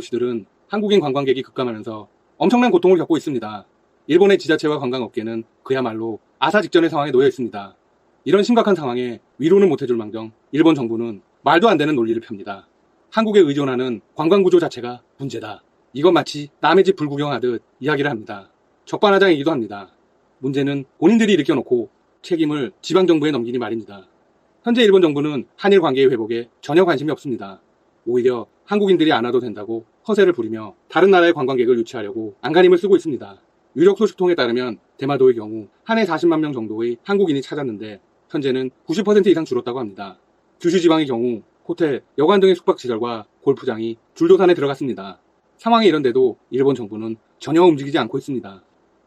도시들은 한국인 관광객이 급감하면서 엄청난 고통을 겪고 있습니다. 일본의 지자체와 관광업계는 그야말로 아사 직전의 상황에 놓여 있습니다. 이런 심각한 상황에 위로는 못해줄 망정 일본 정부는 말도 안 되는 논리를 펴니다. 한국에 의존하는 관광구조 자체가 문제다. 이건 마치 남의 집 불구경하듯 이야기를 합니다. 적반하장이기도 합니다. 문제는 본인들이 일으켜놓고 책임을 지방정부에 넘기니 말입니다. 현재 일본 정부는 한일 관계의 회복에 전혀 관심이 없습니다. 오히려 한국인들이 안 와도 된다고 허세를 부리며 다른 나라의 관광객을 유치하려고 안간힘을 쓰고 있습니다. 유력 소식통에 따르면 대마도의 경우 한 해 40만 명 정도의 한국인이 찾았는데 현재는 90% 이상 줄었다고 합니다. 규슈 지방의 경우 호텔, 여관 등의 숙박시설과 골프장이 줄도산에 들어갔습니다. 상황이 이런데도 일본 정부는 전혀 움직이지 않고 있습니다.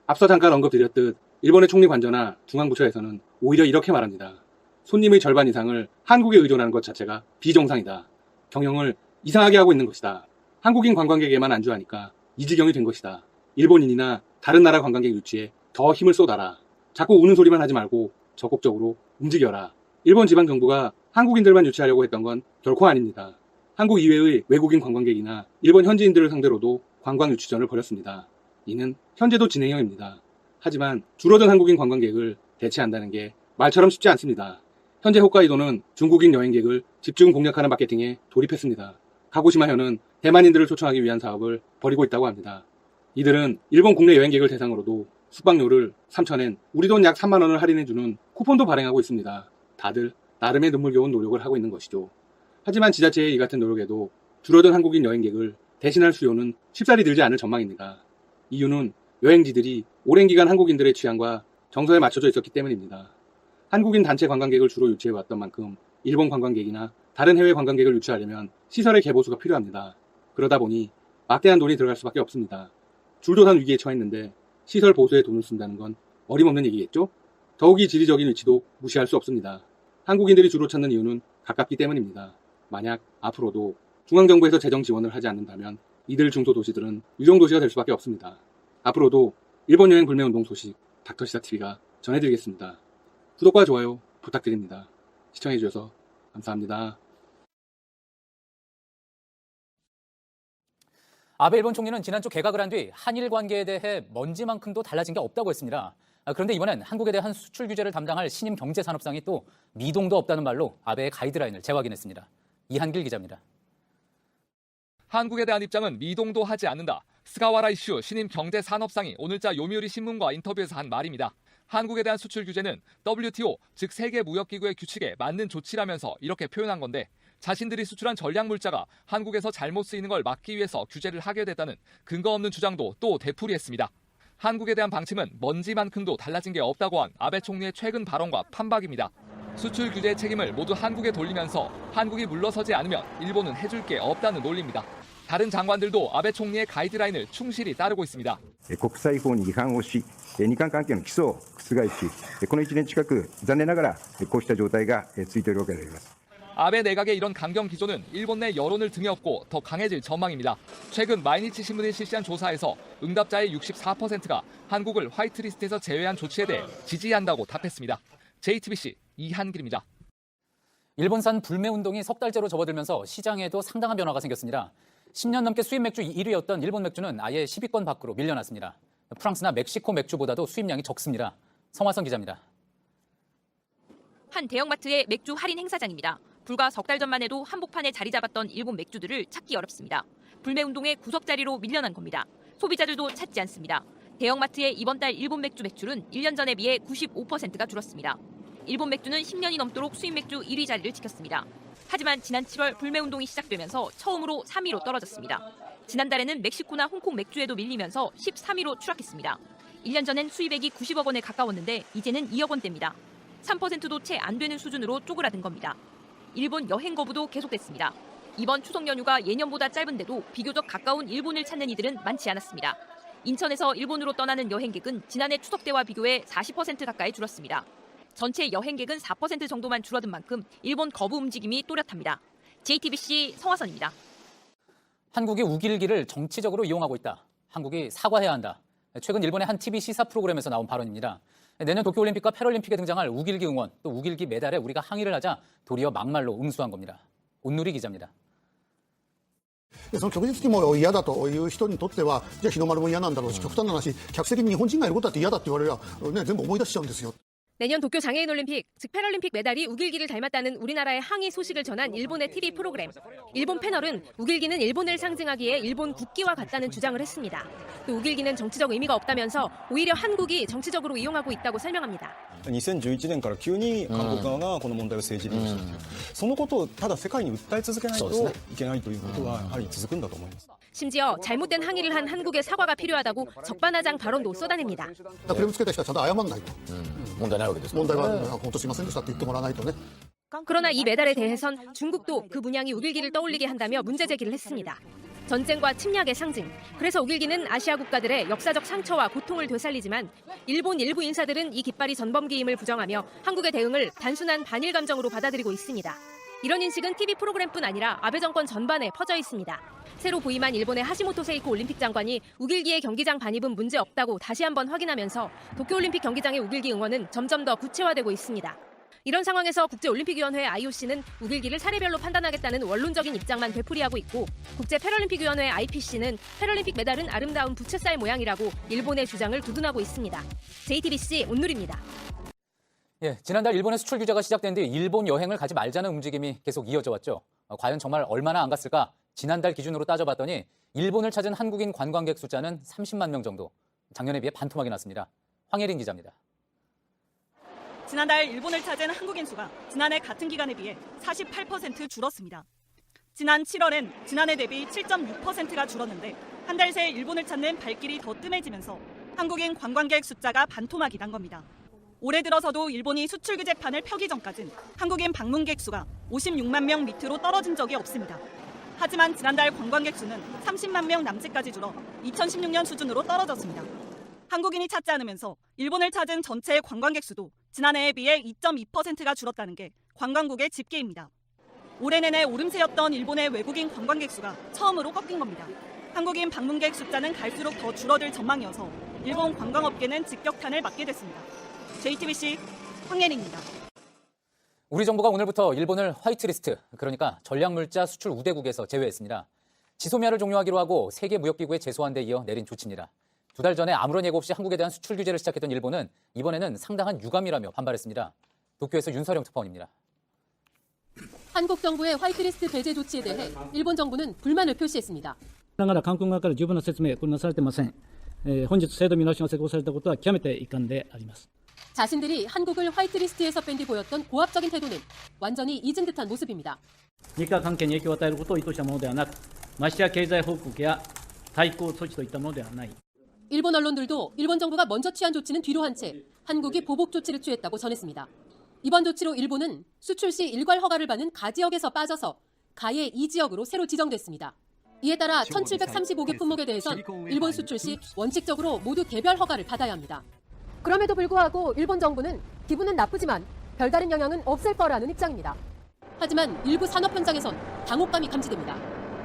앞서 잠깐 언급드렸듯 일본의 총리 관저나 중앙부처에서는 오히려 이렇게 말합니다. 손님의 절반 이상을 한국에 의존하는 것 자체가 비정상이다. 경영을 이상하게 하고 있는 것이다. 한국인 관광객에만 안주하니까 이 지경이 된 것이다. 일본인이나 다른 나라 관광객 유치에 더 힘을 쏟아라. 자꾸 우는 소리만 하지 말고 적극적으로 움직여라. 일본 지방정부가 한국인들만 유치하려고 했던 건 결코 아닙니다. 한국 이외의 외국인 관광객이나 일본 현지인들을 상대로도 관광 유치전을 벌였습니다. 이는 현재도 진행형입니다. 하지만 줄어든 한국인 관광객을 대체한다는 게 말처럼 쉽지 않습니다. 현재 홋카이도는 중국인 여행객을 집중 공략하는 마케팅에 돌입했습니다. 가고시마현은 대만인들을 초청하기 위한 사업을 벌이고 있다고 합니다. 이들은 일본 국내 여행객을 대상으로도 숙박료를 3,000엔, 우리 돈 약 3만 원을 할인해주는 쿠폰도 발행하고 있습니다. 다들 나름의 눈물겨운 노력을 하고 있는 것이죠. 하지만 지자체의 이 같은 노력에도 줄어든 한국인 여행객을 대신할 수요는 쉽사리 늘지 않을 전망입니다. 이유는 여행지들이 오랜 기간 한국인들의 취향과 정서에 맞춰져 있었기 때문입니다. 한국인 단체 관광객을 주로 유치해왔던 만큼 일본 관광객이나 다른 해외 관광객을 유치하려면 시설의 개보수가 필요합니다. 그러다 보니 막대한 돈이 들어갈 수밖에 없습니다. 줄도산 위기에 처했는데 시설 보수에 돈을 쓴다는 건 어림없는 얘기겠죠? 더욱이 지리적인 위치도 무시할 수 없습니다. 한국인들이 주로 찾는 이유는 가깝기 때문입니다. 만약 앞으로도 중앙정부에서 재정 지원을 하지 않는다면 이들 중소도시들은 유정도시가 될 수밖에 없습니다. 앞으로도 일본 여행 불매운동 소식 닥터시사TV가 전해드리겠습니다. 구독과 좋아요 부탁드립니다. 시청해주셔서 감사합니다. 아베 일본 총리는 지난주 개각을 한 뒤 한일 관계에 대해 먼지만큼도 달라진 게 없다고 했습니다. 그런데 이번엔 한국에 대한 수출 규제를 담당할 신임 경제산업상이 또 미동도 없다는 말로 아베의 가이드라인을 재확인했습니다. 이한길 기자입니다. 한국에 대한 입장은 미동도 하지 않는다. 스가와라 이슈 신임 경제산업상이 오늘자 요미우리 신문과 인터뷰에서 한 말입니다. 한국에 대한 수출 규제는 WTO, 즉 세계무역기구의 규칙에 맞는 조치라면서 이렇게 표현한 건데 자신들이 수출한 전략물자가 한국에서 잘못 쓰이는 걸 막기 위해서 규제를 하게 됐다는 근거 없는 주장도 또 되풀이했습니다. 한국에 대한 방침은 먼지만큼도 달라진 게 없다고 한 아베 총리의 최근 발언과 판박입니다. 수출 규제의 책임을 모두 한국에 돌리면서 한국이 물러서지 않으면 일본은 해줄 게 없다는 논리입니다. 다른 장관들도 아베 총리의 가이드라인을 충실히 따르고 있습니다. 国際法に違反をし、日韓関係の基礎を覆し、この1年近く残念ながらこうした状態が続いているわけであります。 아베 내각의 이런 강경 기조는 일본 내 여론을 등에 업고 더 강해질 전망입니다. 최근 마이니치 신문이 실시한 조사에서 응답자의 64%가 한국을 화이트리스트에서 제외한 조치에 대해 지지한다고 답했습니다. JTBC 이한길입니다. 일본산 불매운동이 석 달째로 접어들면서 시장에도 상당한 변화가 생겼습니다. 10년 넘게 수입 맥주 1위였던 일본 맥주는 아예 10위권 밖으로 밀려났습니다. 프랑스나 멕시코 맥주보다도 수입량이 적습니다. 성화선 기자입니다. 한 대형마트의 맥주 할인 행사장입니다. 불과 석 달 전만 해도 한복판에 자리 잡았던 일본 맥주들을 찾기 어렵습니다. 불매운동의 구석자리로 밀려난 겁니다. 소비자들도 찾지 않습니다. 대형마트의 이번 달 일본 맥주 매출은 1년 전에 비해 95%가 줄었습니다. 일본 맥주는 10년이 넘도록 수입 맥주 1위 자리를 지켰습니다. 하지만 지난 7월 불매운동이 시작되면서 처음으로 3위로 떨어졌습니다. 지난달에는 멕시코나 홍콩 맥주에도 밀리면서 13위로 추락했습니다. 1년 전엔 수입액이 90억 원에 가까웠는데 이제는 2억 원대입니다. 3%도 채 안 되는 수준으로 쪼그라든 겁니다. 일본 여행 거부도 계속됐습니다. 이번 추석 연휴가 예년보다 짧은데도 비교적 가까운 일본을 찾는 이들은 많지 않았습니다. 인천에서 일본으로 떠나는 여행객은 지난해 추석 때와 비교해 40% 가까이 줄었습니다. 전체 여행객은 4% 정도만 줄어든 만큼 일본 거부 움직임이 또렷합니다. JTBC 성화선입니다. 한국이 우길기를 정치적으로 이용하고 있다. 한국이 사과해야 한다. 최근 일본의 한 TV 시사 프로그램에서 나온 발언입니다. 내년 도쿄올림픽과 패럴림픽에 등장할 우길기 응원, 또 우길기 메달에 우리가 항의를 하자 도리어 막말로 응수한 겁니다. 온누리 기자입니다. でその旭日旗も嫌だという人にとっては、じゃあ日の丸も嫌なんだろうし、極端な話、客席に日本人がいることだって嫌だって言われれば、ね、全部思い出しちゃうんですよ。 내년 도쿄 장애인 올림픽, 즉 패럴림픽 메달이 우길기를 닮았다는 우리나라의 항의 소식을 전한 일본의 TV 프로그램. 일본 패널은 우길기는 일본을 상징하기에 일본 국기와 같다는 주장을 했습니다. 또 우길기는 정치적 의미가 없다면서 오히려 한국이 정치적으로 이용하고 있다고 설명합니다. 2011年から急に韓国側がこの問題を政治利用したと、そのことをただ世界に訴え続けないといけないということはやはり続くんだと思います。 심지어 잘못된 항의를 한 한국의 사과가 필요하다고 적반하장 발언도 쏟아냅니다. クレームつけた人はちゃんと謝らないと。問題ないわけですか。問題は、本当すいませんでしたって言ってもらわないとね。 그러나 이 메달에 대해선 중국도 그 문양이 우길기를 떠올리게 한다며 문제 제기를 했습니다. 전쟁과 침략의 상징. 그래서 우길기는 아시아 국가들의 역사적 상처와 고통을 되살리지만 일본 일부 인사들은 이 깃발이 전범기임을 부정하며 한국의 대응을 단순한 반일 감정으로 받아들이고 있습니다. 이런 인식은 TV 프로그램뿐 아니라 아베 정권 전반에 퍼져 있습니다. 새로 부임한 일본의 하시모토 세이코 올림픽 장관이 우길기의 경기장 반입은 문제 없다고 다시 한번 확인하면서 도쿄올림픽 경기장의 우길기 응원은 점점 더 구체화되고 있습니다. 이런 상황에서 국제올림픽위원회 IOC는 우길기를 사례별로 판단하겠다는 원론적인 입장만 되풀이하고 있고 국제패럴림픽위원회 IPC는 패럴림픽 메달은 아름다운 부채살 모양이라고 일본의 주장을 두둔하고 있습니다. JTBC 온누리입니다. 예, 지난달 일본의 수출 규제가 시작된 뒤 일본 여행을 가지 말자는 움직임이 계속 이어져 왔죠. 과연 정말 얼마나 안 갔을까? 지난달 기준으로 따져봤더니 일본을 찾은 한국인 관광객 숫자는 30만 명 정도. 작년에 비해 반토막이 났습니다. 황예린 기자입니다. 지난달 일본을 찾은 한국인 수가 지난해 같은 기간에 비해 48% 줄었습니다. 지난 7월엔 지난해 대비 7.6%가 줄었는데 한 달 새 일본을 찾는 발길이 더 뜸해지면서 한국인 관광객 숫자가 반토막이 난 겁니다. 올해 들어서도 일본이 수출 규제판을 펴기 전까진 한국인 방문객 수가 56만 명 밑으로 떨어진 적이 없습니다. 하지만 지난달 관광객 수는 30만 명 남짓까지 줄어 2016년 수준으로 떨어졌습니다. 한국인이 찾지 않으면서 일본을 찾은 전체 관광객 수도 지난해에 비해 2.2%가 줄었다는 게 관광국의 집계입니다. 올해 내내 오름세였던 일본의 외국인 관광객 수가 처음으로 꺾인 겁니다. 한국인 방문객 숫자는 갈수록 더 줄어들 전망이어서 일본 관광업계는 직격탄을 맞게 됐습니다. JTBC 황예린입니다. 우리 정부가 오늘부터 일본을 화이트리스트, 그러니까 전략물자 수출 우대국에서 제외했습니다. 지소미아를 종료하기로 하고 세계무역기구에 제소한 데 이어 내린 조치입니다. 2달 전에 아무런 예고 없이 한국에 대한 수출 규제를 시작했던 일본은 이번에는 상당한 유감이라며 반발했습니다. 도쿄에서 윤서령 특파원입니다. 한국 정부의 화이트리스트 배제 조치에 대해 일본 정부는 불만을 표시했습니다. ながら韓国側から十分な説明これなされてません。本日制度見直しが施行されたことは極めて遺憾であります。 자신들이 한국을 화이트리스트에서 뺀 뒤 보였던 고압적인 태도는 완전히 잊은 듯한 모습입니다. 日韓関係に影響を与えることを意図したものではなく、ましてや経済報告や対抗措置といったものではない。 일본 언론들도 일본 정부가 먼저 취한 조치는 뒤로 한 채 한국이 보복 조치를 취했다고 전했습니다. 이번 조치로 일본은 수출 시 일괄 허가를 받는 가지역에서 빠져서 가해 2지역으로 새로 지정됐습니다. 이에 따라 1735개 품목에 대해선 일본 수출 시 원칙적으로 모두 개별 허가를 받아야 합니다. 그럼에도 불구하고 일본 정부는 기분은 나쁘지만 별다른 영향은 없을 거라는 입장입니다. 하지만 일부 산업 현장에선 당혹감이 감지됩니다.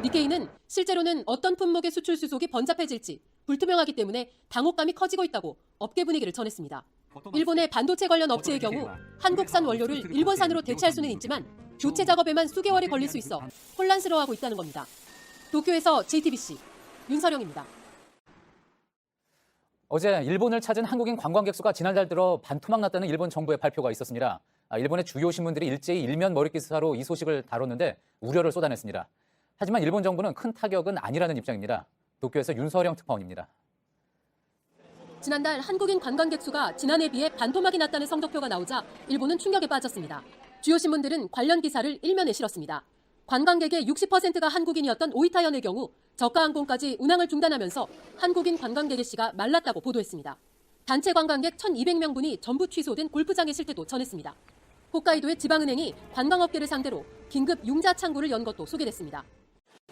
니케이는 실제로는 어떤 품목의 수출 수속이 번잡해질지 불투명하기 때문에 당혹감이 커지고 있다고 업계 분위기를 전했습니다. 일본의 반도체 관련 업체의 경우 한국산 원료를 일본산으로 대체할 수는 있지만 교체 작업에만 수개월이 걸릴 수 있어 혼란스러워하고 있다는 겁니다. 도쿄에서 JTBC 윤서령입니다. 어제 일본을 찾은 한국인 관광객 수가 지난달 들어 반토막 났다는 일본 정부의 발표가 있었습니다. 일본의 주요 신문들이 일제히 일면 머리 기사로 이 소식을 다뤘는데 우려를 쏟아냈습니다. 하지만 일본 정부는 큰 타격은 아니라는 입장입니다. 도쿄에서 윤서령 특파원입니다. 지난달 한국인 관광객 수가 지난해에 비해 반토막이 났다는 성적표가 나오자 일본은 충격에 빠졌습니다. 주요 신문들은 관련 기사를 일면에 실었습니다. 관광객의 60%가 한국인이었던 오이타현의 경우 저가 항공까지 운항을 중단하면서 한국인 관광객의 씨가 말랐다고 보도했습니다. 단체 관광객 1,200명분이 전부 취소된 골프장의 실태도 전했습니다. 홋카이도의 지방은행이 관광업계를 상대로 긴급 융자 창구를 연 것도 소개됐습니다.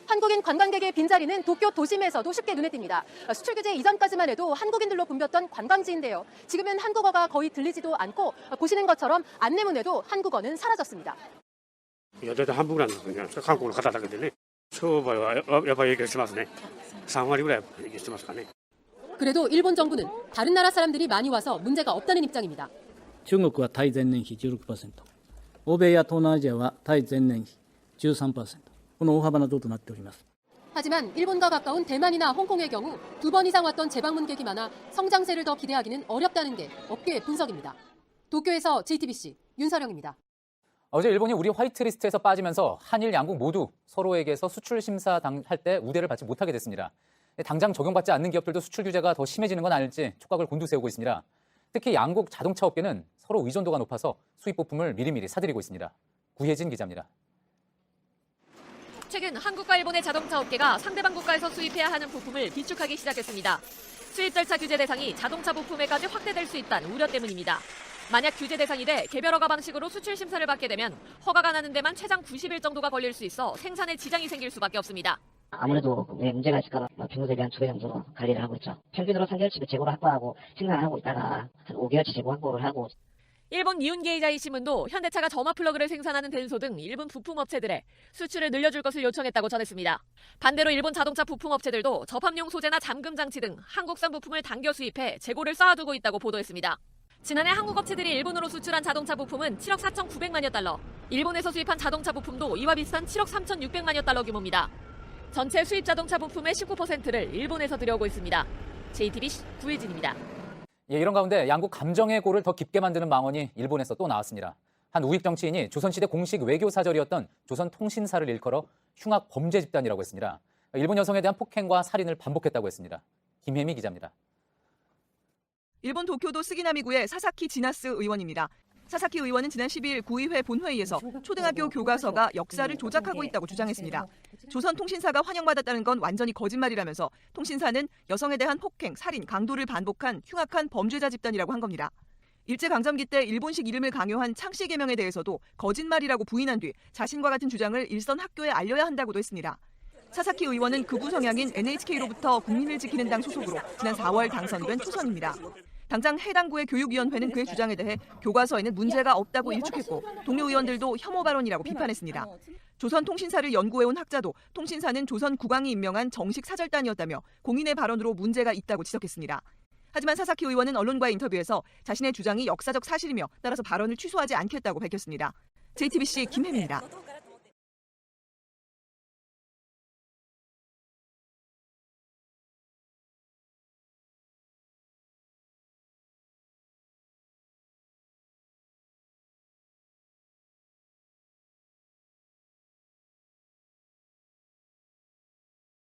한국인 관광객의 빈자리는 도쿄 도심에서도 쉽게 눈에 띕니다. 수출 규제 이전까지만 해도 한국인들로 붐볐던 관광지인데요. 지금은 한국어가 거의 들리지도 않고 보시는 것처럼 안내문에도 한국어는 사라졌습니다. いや、だいたい半分ぐらいなんですね。韓国の方だけでね。商売はやっぱり影響してますね。3割ぐらい影響してますかね。 그래도 일본 정부는 다른 나라 사람들이 많이 와서 문제가 없다는 입장입니다. 中国は対前年比 16%、欧米や東南アジアは対前年比 13%、この大幅な増となっております。 하지만 일본과 가까운 대만이나 홍콩의 경우 2번 이상 왔던 재방문객이 많아 성장세를 더 기대하기는 어렵다는 게 업계 분석입니다. 도쿄에서 JTBC 윤서령입니다. 어제 일본이 우리 화이트리스트에서 빠지면서 한일 양국 모두 서로에게서 수출 심사 할 때 우대를 받지 못하게 됐습니다. 당장 적용받지 않는 기업들도 수출 규제가 더 심해지는 건 아닐지 촉각을 곤두세우고 있습니다. 특히 양국 자동차 업계는 서로 의존도가 높아서 수입 부품을 미리미리 사들이고 있습니다. 구혜진 기자입니다. 최근 한국과 일본의 자동차 업계가 상대방 국가에서 수입해야 하는 부품을 비축하기 시작했습니다. 수입 절차 규제 대상이 자동차 부품에까지 확대될 수 있다는 우려 때문입니다. 만약 규제 대상이 돼 개별 허가 방식으로 수출 심사를 받게 되면 허가가 나는 데만 최장 90일 정도가 걸릴 수 있어 생산에 지장이 생길 수밖에 없습니다. 아무래도 문제가 있을까 봐 중국에 대한 2배 정도 관리를 하고 있죠. 평균으로 3개월치 재고를 확보하고 생산을 하고 있다가 한 5개월치 재고 확보를 하고. 일본 니혼게이자이 신문도 현대차가 점화 플러그를 생산하는 덴소 등 일본 부품 업체들에 수출을 늘려줄 것을 요청했다고 전했습니다. 반대로 일본 자동차 부품 업체들도 접합용 소재나 잠금 장치 등 한국산 부품을 당겨 수입해 재고를 쌓아두고 있다고 보도했습니다. 지난해 한국 업체들이 일본으로 수출한 자동차 부품은 7억 4,900만여 달러, 일본에서 수입한 자동차 부품도 이와 비슷한 7억 3,600만여 달러 규모입니다. 전체 수입 자동차 부품의 19%를 일본에서 들여오고 있습니다. JTBC 구혜진입니다. 이런 가운데 양국 감정의 골을 더 깊게 만드는 망언이 일본에서 또 나왔습니다. 한 우익 정치인이 조선시대 공식 외교 사절이었던 조선통신사를 일컬어 흉악 범죄 집단이라고 했습니다. 일본 여성에 대한 폭행과 살인을 반복했다고 했습니다. 김혜미 기자입니다. 일본 도쿄도 스기나미구의 사사키 지나스 의원입니다. 사사키 의원은 지난 12일 구의회 본회의에서 초등학교 교과서가 역사를 조작하고 있다고 주장했습니다. 조선통신사가 환영받았다는 건 완전히 거짓말이라면서 통신사는 여성에 대한 폭행, 살인, 강도를 반복한 흉악한 범죄자 집단이라고 한 겁니다. 일제강점기 때 일본식 이름을 강요한 창씨 계명에 대해서도 거짓말이라고 부인한 뒤 자신과 같은 주장을 일선 학교에 알려야 한다고도 했습니다. 사사키 의원은 극우 성향인 NHK로부터 국민을 지키는 당 소속으로 지난 4월 당선된 초선입니다. 당장 해당구의 교육위원회는 그의 주장에 대해 교과서에는 문제가 없다고 일축했고 동료 의원들도 혐오 발언이라고 비판했습니다. 조선통신사를 연구해온 학자도 통신사는 조선 국왕이 임명한 정식 사절단이었다며 공인의 발언으로 문제가 있다고 지적했습니다. 하지만 사사키 의원은 언론과의 인터뷰에서 자신의 주장이 역사적 사실이며 따라서 발언을 취소하지 않겠다고 밝혔습니다. JTBC 김혜미입니다.